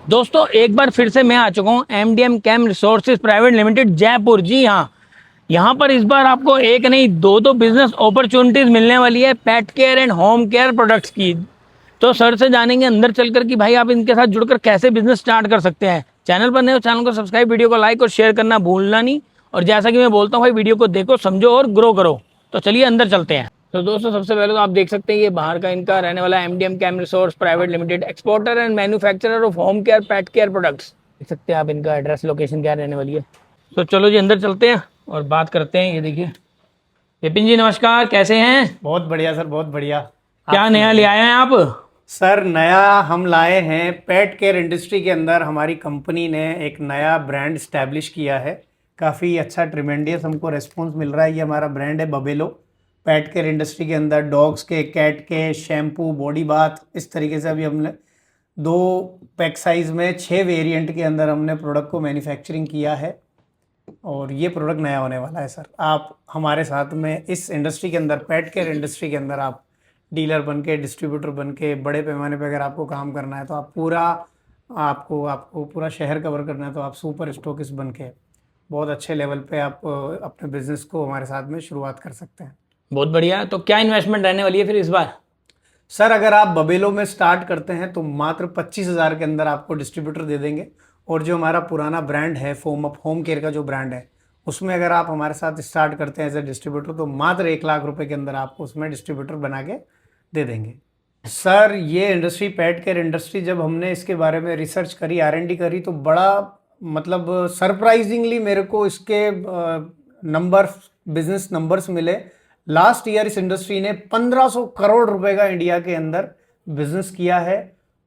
दोस्तों एक बार फिर से मैं आ चुका हूँ MDM cam resources private limited Jaipur. जी हाँ, यहाँ पर इस बार आपको एक नहीं दो बिजनेस अपॉर्चुनिटीज मिलने वाली है pet care and home care products की। तो सर से जानेंगे अंदर चलकर कि भाई आप इनके साथ जुड़कर कैसे बिजनेस स्टार्ट कर सकते हैं। चैनल पर नए हो चैनल को सब्सक्राइब, वीडियो को लाइक और शेयर करना भूलना नहीं। और जैसा कि मैं बोलता हूँ भाई, वीडियो को देखो, समझो और ग्रो करो। तो चलिए अंदर चलते हैं। तो दोस्तों सबसे पहले तो आप देख सकते हैं ये बाहर का इनका रहने वाला MDM cam resource private limited, exporter and manufacturer of home care pet care products. देख सकते हैं आप इनका एड्रेस लोकेशन क्या रहने वाली है। तो चलो जी अंदर चलते हैं और बात करते हैं। ये देखिए विपिन जी, नमस्कार, कैसे हैं? बहुत बढ़िया सर, बहुत बढ़िया। क्या आप नया ले सुनाइए। आए हैं आप? सर नया हम लाए हैं। पेट केयर इंडस्ट्री के अंदर हमारी कंपनी ने एक नया ब्रांड स्टैब्लिश किया है। काफ़ी अच्छा ट्रिमेंडियस हमको रेस्पॉन्स मिल रहा है। ये हमारा ब्रांड है बबेलो। पेट केयर इंडस्ट्री के अंदर डॉग्स के, कैट के शैम्पू, बॉडी बाथ, इस तरीके से अभी हमने 2 पैक साइज में 6 वेरिएंट के अंदर हमने प्रोडक्ट को मैन्युफैक्चरिंग किया है। और ये प्रोडक्ट नया होने वाला है सर। आप हमारे साथ में इस इंडस्ट्री के अंदर, पेट केयर इंडस्ट्री के अंदर, आप डीलर बन के, डिस्ट्रीब्यूटर बन के, बड़े पैमाने पे अगर आपको काम करना है तो आप पूरा, आपको आपको पूरा शहर कवर करना है तो आप सुपर स्टॉकिस्ट बन के बहुत अच्छे लेवल पे आप अपने बिजनेस को हमारे साथ में शुरुआत कर सकते हैं। बहुत बढ़िया। तो क्या इन्वेस्टमेंट रहने वाली है फिर इस बार? सर अगर आप बबेलो में स्टार्ट करते हैं तो मात्र 25,000 के अंदर आपको डिस्ट्रीब्यूटर दे देंगे। और जो हमारा पुराना ब्रांड है होम केयर का जो ब्रांड है, उसमें अगर आप हमारे साथ स्टार्ट करते हैं एज ए डिस्ट्रीब्यूटर तो मात्र 1 लाख रुपए के अंदर आपको उसमें डिस्ट्रीब्यूटर बना के दे देंगे। सर ये इंडस्ट्री, पेट केयर इंडस्ट्री, जब हमने इसके बारे में रिसर्च करी, आर&डी करी, तो बड़ा मतलब सरप्राइजिंगली मेरे को इसके नंबर, बिजनेस नंबर्स मिले। लास्ट ईयर इस इंडस्ट्री ने 1500 करोड़ रुपए का इंडिया के अंदर बिजनेस किया है।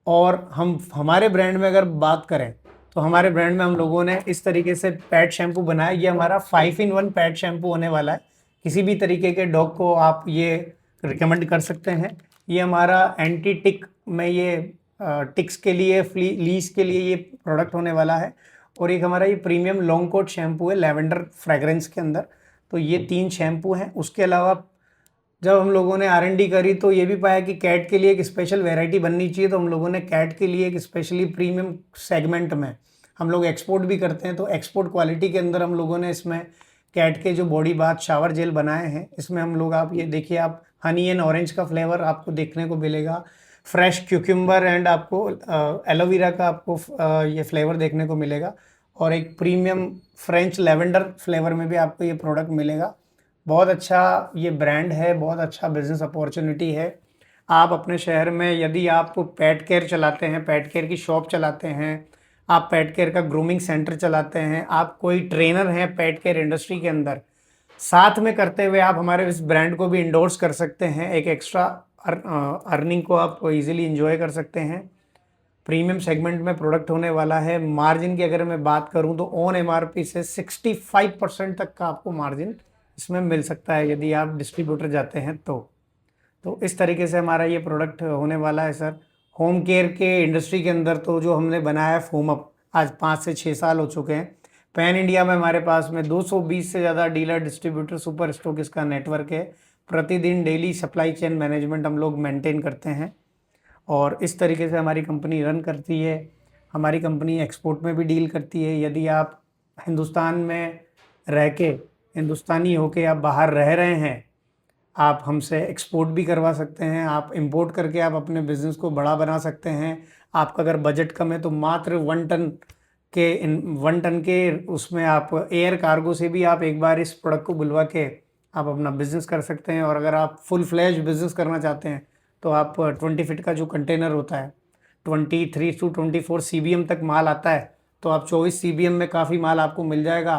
और हम हमारे ब्रांड में अगर बात करें तो हमारे ब्रांड में हम लोगों ने इस तरीके से पैट शैम्पू बनाया। ये हमारा 5 in 1 पैट शैम्पू होने वाला है। किसी भी तरीके के डॉग को आप ये रिकमेंड कर सकते हैं। ये हमारा एंटी टिक में, ये टिक्स के लिए, लीस के लिए ये प्रोडक्ट होने वाला है। और एक हमारा ये प्रीमियम लॉन्ग कोट शैम्पू है लेवेंडर फ्रेग्रेंस के अंदर। तो ये 3 शैम्पू हैं। उसके अलावा जब हम लोगों ने आर&डी करी तो ये भी पाया कि कैट के लिए एक स्पेशल वैरायटी बननी चाहिए। तो हम लोगों ने कैट के लिए एक स्पेशली प्रीमियम सेगमेंट में, हम लोग एक्सपोर्ट भी करते हैं, तो एक्सपोर्ट क्वालिटी के अंदर हम लोगों ने इसमें कैट के जो बॉडी बाथ शावर जेल बनाए हैं, इसमें हम लोग, आप ये देखिए, आप हनी एंड ऑरेंज का फ्लेवर आपको देखने को मिलेगा, फ्रेश क्यूक्यूम्बर एंड आपको एलोवेरा का आपको ये फ्लेवर देखने को मिलेगा। और एक प्रीमियम फ्रेंच लेवेंडर फ्लेवर में भी आपको ये प्रोडक्ट मिलेगा। बहुत अच्छा ये ब्रांड है, बहुत अच्छा बिजनेस अपॉर्चुनिटी है। आप अपने शहर में यदि आप पेट केयर चलाते हैं, पेट केयर की शॉप चलाते हैं, आप पेट केयर का ग्रूमिंग सेंटर चलाते हैं, आप कोई ट्रेनर हैं पेट केयर इंडस्ट्री के अंदर, साथ में करते हुए आप हमारे इस ब्रांड को भी इंडोर्स कर सकते हैं। एक एक्स्ट्रा अर्निंग को आप इजीली इंजॉय कर सकते हैं। प्रीमियम सेगमेंट में प्रोडक्ट होने वाला है। मार्जिन की अगर मैं बात करूं तो ऑन एमआरपी से 65% तक का आपको मार्जिन इसमें मिल सकता है यदि आप डिस्ट्रीब्यूटर जाते हैं तो इस तरीके से हमारा ये प्रोडक्ट होने वाला है सर। होम केयर के इंडस्ट्री के अंदर तो जो हमने बनाया है फोम अप, आज 5 से 6 साल हो चुके हैं। पैन इंडिया में हमारे पास में 220 से ज़्यादा डीलर, डिस्ट्रीब्यूटर, सुपर स्टॉकिस्ट का नेटवर्क है। प्रतिदिन डेली सप्लाई चेन मैनेजमेंट हम लोग मेंटेन करते हैं और इस तरीके से हमारी कंपनी रन करती है। हमारी कंपनी एक्सपोर्ट में भी डील करती है। यदि आप हिंदुस्तान में रह के, हिंदुस्तानी होके आप बाहर रह रहे हैं, आप हमसे एक्सपोर्ट भी करवा सकते हैं। आप इंपोर्ट करके आप अपने बिजनेस को बड़ा बना सकते हैं। आपका अगर बजट कम है तो मात्र 1 टन के उसमें आप एयर कार्गो से भी आप एक बार इस प्रोडक्ट को बुलवा के आप अपना बिजनेस कर सकते हैं। और अगर आप फुल फ्लैश बिजनेस करना चाहते हैं तो आप 20 फीट का जो कंटेनर होता है, 23 to 24 CBM तक माल आता है, तो आप 24 CBM में काफ़ी माल आपको मिल जाएगा।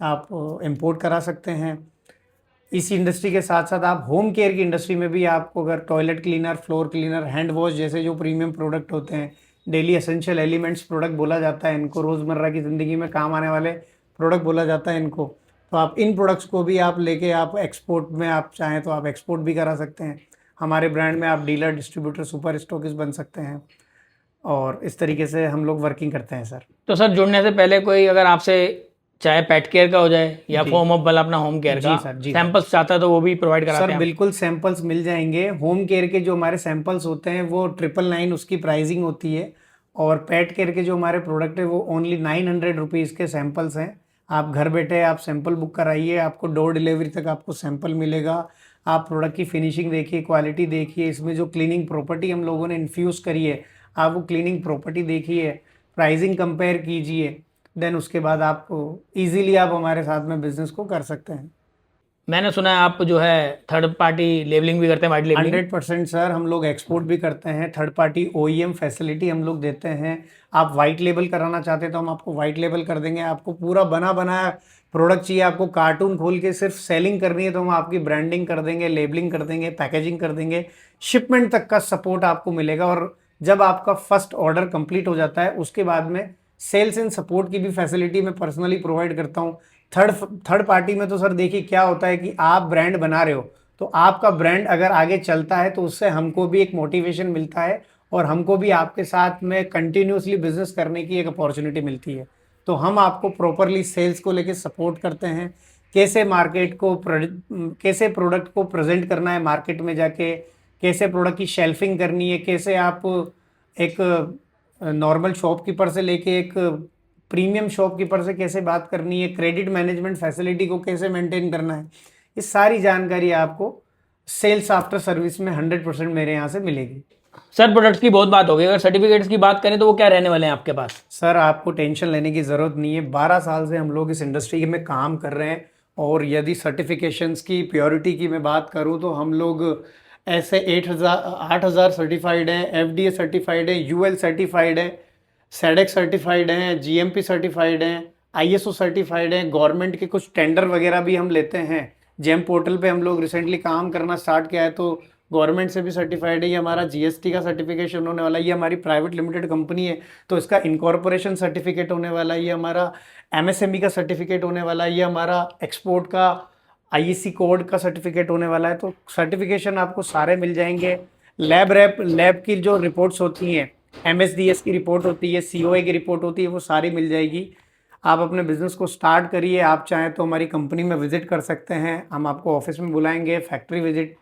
आप इंपोर्ट करा सकते हैं। इस इंडस्ट्री के साथ साथ आप होम केयर की इंडस्ट्री में भी, आपको अगर toilet cleaner, floor cleaner, hand wash जैसे जो प्रीमियम प्रोडक्ट होते हैं, डेली एसेंशियल एलिमेंट्स प्रोडक्ट बोला जाता है इनको, रोज़मर्रा की ज़िंदगी में काम आने वाले प्रोडक्ट बोला जाता है इनको, तो आप इन प्रोडक्ट्स को भी आप लेके आप एक्सपोर्ट में, आप चाहें तो आप एक्सपोर्ट भी करा सकते हैं। हमारे ब्रांड में आप डीलर, डिस्ट्रीब्यूटर, सुपर स्टॉकिस्ट बन सकते हैं। और इस तरीके से हम लोग वर्किंग करते हैं सर। तो सर जुड़ने से पहले कोई अगर आपसे, चाहे पेट केयर का हो जाए या जी फॉर्म अप वाला अपना होम केयर जी का सर, जी सर। सैंपल्स चाहता है तो वो भी प्रोवाइड कराते सर हैं आप? बिल्कुल सैंपल्स मिल जाएंगे। होम केयर के जो हमारे सैंपल्स होते हैं वो 999 उसकी प्राइसिंग होती है। और पेट केयर के जो हमारे प्रोडक्ट है वो ओनली 900 रुपीज़ के सैंपल्स हैं। आप घर बैठे आप सैंपल बुक कराइए, आपको डोर डिलीवरी तक आपको सैंपल मिलेगा। आप प्रोडक्ट की फिनिशिंग देखिए, क्वालिटी देखिए, इसमें जो क्लीनिंग प्रॉपर्टी हम लोगों ने इन्फ्यूज़ करी है आप वो क्लीनिंग प्रॉपर्टी देखिए, प्राइसिंग कंपेयर कीजिए, देन उसके बाद आप इजीली आप हमारे साथ में बिजनेस को कर सकते हैं। मैंने सुना है आप जो है थर्ड पार्टी लेबलिंग भी करते हैं, वाइट लेबलिंग। 100% सर, हम लोग एक्सपोर्ट भी करते हैं, थर्ड पार्टी OEM फैसिलिटी हम लोग देते हैं। आप वाइट लेबल कराना चाहते हैं तो हम आपको वाइट लेबल कर देंगे। आपको पूरा बना बनाया प्रोडक्ट चाहिए, आपको कार्टून खोल के सिर्फ सेलिंग करनी है तो हम आपकी ब्रांडिंग कर देंगे, लेबलिंग कर देंगे, पैकेजिंग कर देंगे, शिपमेंट तक का सपोर्ट आपको मिलेगा। और जब आपका फर्स्ट ऑर्डर कंप्लीट हो जाता है उसके बाद में सेल्स एंड सपोर्ट की भी फैसिलिटी मैं पर्सनली प्रोवाइड करता हूँ। थर्ड पार्टी में तो सर देखिए क्या होता है कि आप ब्रांड बना रहे हो तो आपका ब्रांड अगर आगे चलता है तो उससे हमको भी एक मोटिवेशन मिलता है और हमको भी आपके साथ में कंटिन्यूसली बिजनेस करने की एक अपॉर्चुनिटी मिलती है। तो हम आपको प्रॉपरली सेल्स को लेके सपोर्ट करते हैं, कैसे मार्केट को कैसे प्रोडक्ट को प्रेजेंट करना है मार्केट में जाके, कैसे प्रोडक्ट की शेल्फिंग करनी है, कैसे आप एक नॉर्मल शॉपकीपर से लेके एक प्रीमियम शॉपकीपर से कैसे बात करनी है, क्रेडिट मैनेजमेंट फैसिलिटी को कैसे मेंटेन करना है, ये सारी जानकारी आपको सेल्स आफ्टर सर्विस में 100% मेरे यहाँ से मिलेगी। सर प्रोडक्ट्स की बहुत बात हो गई, अगर सर्टिफिकेट्स की बात करें तो वो क्या रहने वाले हैं आपके पास? सर आपको टेंशन लेने की ज़रूरत नहीं है, 12 साल से हम लोग इस इंडस्ट्री में काम कर रहे हैं। और यदि सर्टिफिकेशंस की प्योरिटी की मैं बात करूं तो हम लोग ऐसे 8,000 सर्टिफाइड हैं, FDA सर्टिफाइड है, UL सर्टिफाइड है, SEDEX सर्टिफाइड हैं, GMP सर्टिफाइड हैं, ISO सर्टिफाइड हैं। गवर्नमेंट के कुछ टेंडर वगैरह भी हम लेते हैं। जेम पोर्टल पे हम लोग रिसेंटली काम करना स्टार्ट किया है तो गवर्नमेंट से भी सर्टिफाइड है। ये हमारा GST का सर्टिफिकेशन होने वाला है। ये हमारी प्राइवेट लिमिटेड कंपनी है तो इसका इनकॉर्पोरेशन सर्टिफिकेट होने वाला है। ये हमारा MSME का सर्टिफिकेट होने वाला है। ये हमारा एक्सपोर्ट का IEC कोड का सर्टिफिकेट होने वाला है। तो सर्टिफिकेशन आपको सारे मिल जाएंगे। लैब की जो रिपोर्ट्स होती हैं, MSDS की रिपोर्ट होती है, COA की रिपोर्ट होती है, वो सारी मिल जाएगी। आप अपने बिजनेस को स्टार्ट करिए। आप चाहें तो हमारी कंपनी में विजिट कर सकते हैं, हम आपको ऑफिस में बुलाएंगे। फैक्ट्री विजिट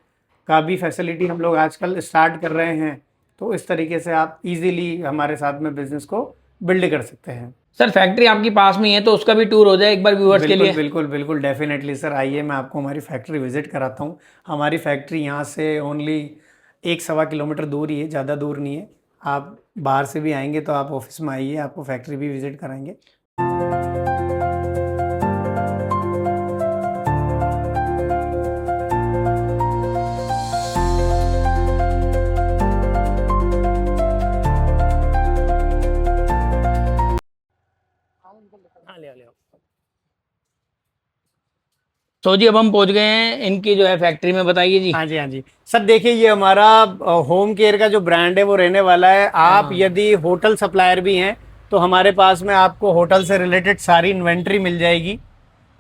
का भी फैसिलिटी हम लोग आजकल स्टार्ट कर रहे हैं। तो इस तरीके से आप इजीली हमारे साथ में बिजनेस को बिल्ड कर सकते हैं। सर फैक्ट्री आपकी पास में ही है तो उसका भी टूर हो जाए एक बार व्यूअर्स के लिए। बिल्कुल बिल्कुल डेफिनेटली सर, आइए मैं आपको हमारी फैक्ट्री विजिट कराता हूँ। हमारी फैक्ट्री यहाँ से ओनली 1-1.25 किलोमीटर दूर ही है, ज़्यादा दूर नहीं है। आप बाहर से भी आएंगे तो आप ऑफिस में आइए, आपको फैक्ट्री भी विजिट कराएंगे। हाँ ले आओ। तो जी अब हम पहुंच गए हैं इनकी जो है फैक्ट्री में, बताइए जी। हाँ जी सर, देखिए ये हमारा होम केयर का जो ब्रांड है वो रहने वाला है। आप यदि होटल सप्लायर भी हैं तो हमारे पास में आपको होटल से रिलेटेड सारी इन्वेंट्री मिल जाएगी।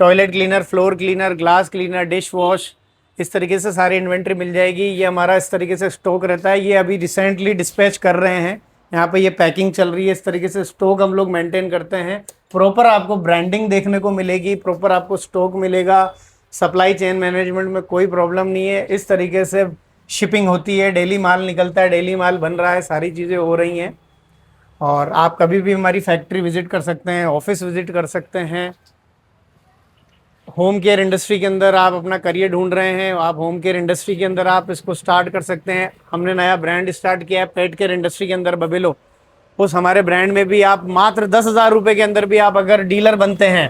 Toilet cleaner, floor cleaner, glass cleaner, dish wash, इस तरीके से सारी इन्वेंट्री मिल जाएगी। ये हमारा इस तरीके से स्टॉक रहता है। ये अभी रिसेंटली डिस्पैच कर रहे हैं, यहाँ पे ये पैकिंग चल रही है। इस तरीके से स्टॉक हम लोग मेंटेन करते हैं। प्रॉपर आपको ब्रांडिंग देखने को मिलेगी, प्रॉपर आपको स्टॉक मिलेगा। सप्लाई चेन मैनेजमेंट में कोई प्रॉब्लम नहीं है। इस तरीके से शिपिंग होती है, डेली माल निकलता है, डेली माल बन रहा है, सारी चीज़ें हो रही हैं। और आप कभी भी हमारी फैक्ट्री विजिट कर सकते हैं, ऑफिस विजिट कर सकते हैं। होम केयर इंडस्ट्री के अंदर आप अपना करियर ढूंढ रहे हैं, आप होम केयर इंडस्ट्री के अंदर आप इसको स्टार्ट कर सकते हैं। हमने नया ब्रांड स्टार्ट किया है पेट केयर इंडस्ट्री के अंदर, बबेलो। उस हमारे ब्रांड में भी आप मात्र 10,000 रुपये के अंदर भी आप अगर डीलर बनते हैं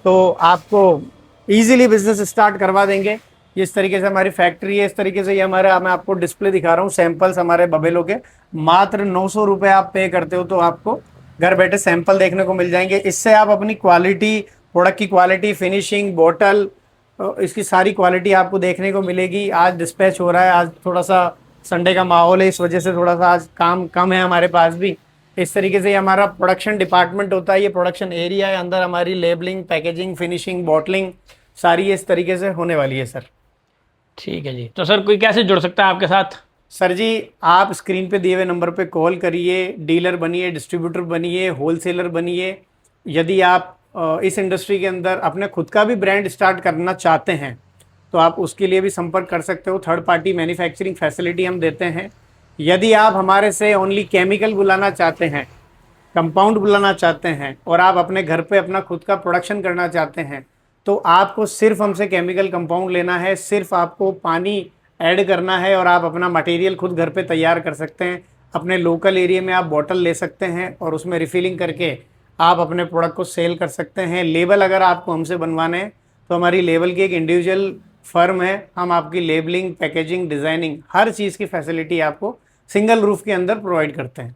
तो आपको ईजिली बिजनेस स्टार्ट करवा देंगे। इस तरीके से हमारी फैक्ट्री है। इस तरीके से ये हमारे, मैं आपको डिस्प्ले दिखा रहा हूँ सैंपल्स हमारे बबेलो के। मात्र 900 रुपये आप पे करते हो तो आपको घर बैठे सैंपल देखने को मिल जाएंगे। इससे आप अपनी क्वालिटी, प्रोडक्ट की क्वालिटी, फिनिशिंग, बॉटल, इसकी सारी क्वालिटी आपको देखने को मिलेगी। आज डिस्पैच हो रहा है, आज थोड़ा सा संडे का माहौल है, इस वजह से थोड़ा सा आज काम कम है हमारे पास भी। इस तरीके से ये हमारा प्रोडक्शन डिपार्टमेंट होता है, ये प्रोडक्शन एरिया है। अंदर हमारी लेबलिंग, पैकेजिंग, फिनिशिंग, बॉटलिंग सारी इस तरीके से होने वाली है सर। ठीक है जी। तो सर कोई कैसे जुड़ सकता है आपके साथ? सर जी, आप स्क्रीन पे दिए हुए नंबर पे कॉल करिए, डीलर बनिए, डिस्ट्रीब्यूटर बनिए, होलसेलर बनिए। यदि आप इस इंडस्ट्री के अंदर अपने खुद का भी ब्रांड स्टार्ट करना चाहते हैं तो आप उसके लिए भी संपर्क कर सकते हो। थर्ड पार्टी मैन्युफैक्चरिंग फैसिलिटी हम देते हैं। यदि आप हमारे से ओनली केमिकल बुलाना चाहते हैं कंपाउंड बुलाना चाहते हैं और आप अपने घर पे अपना खुद का प्रोडक्शन करना चाहते हैं, तो आपको सिर्फ हमसे केमिकल कंपाउंड लेना है, सिर्फ आपको पानी ऐड करना है और आप अपना मटेरियल खुद घर पे तैयार कर सकते हैं। अपने लोकल एरिया में आप बॉटल ले सकते हैं और उसमें रिफिलिंग करके आप अपने प्रोडक्ट को सेल कर सकते हैं। लेबल अगर आपको हमसे बनवाने हैं तो हमारी लेबल की एक इंडिविजुअल फर्म है, हम आपकी लेबलिंग, पैकेजिंग, डिज़ाइनिंग हर चीज़ की फैसिलिटी आपको सिंगल रूफ के अंदर प्रोवाइड करते हैं।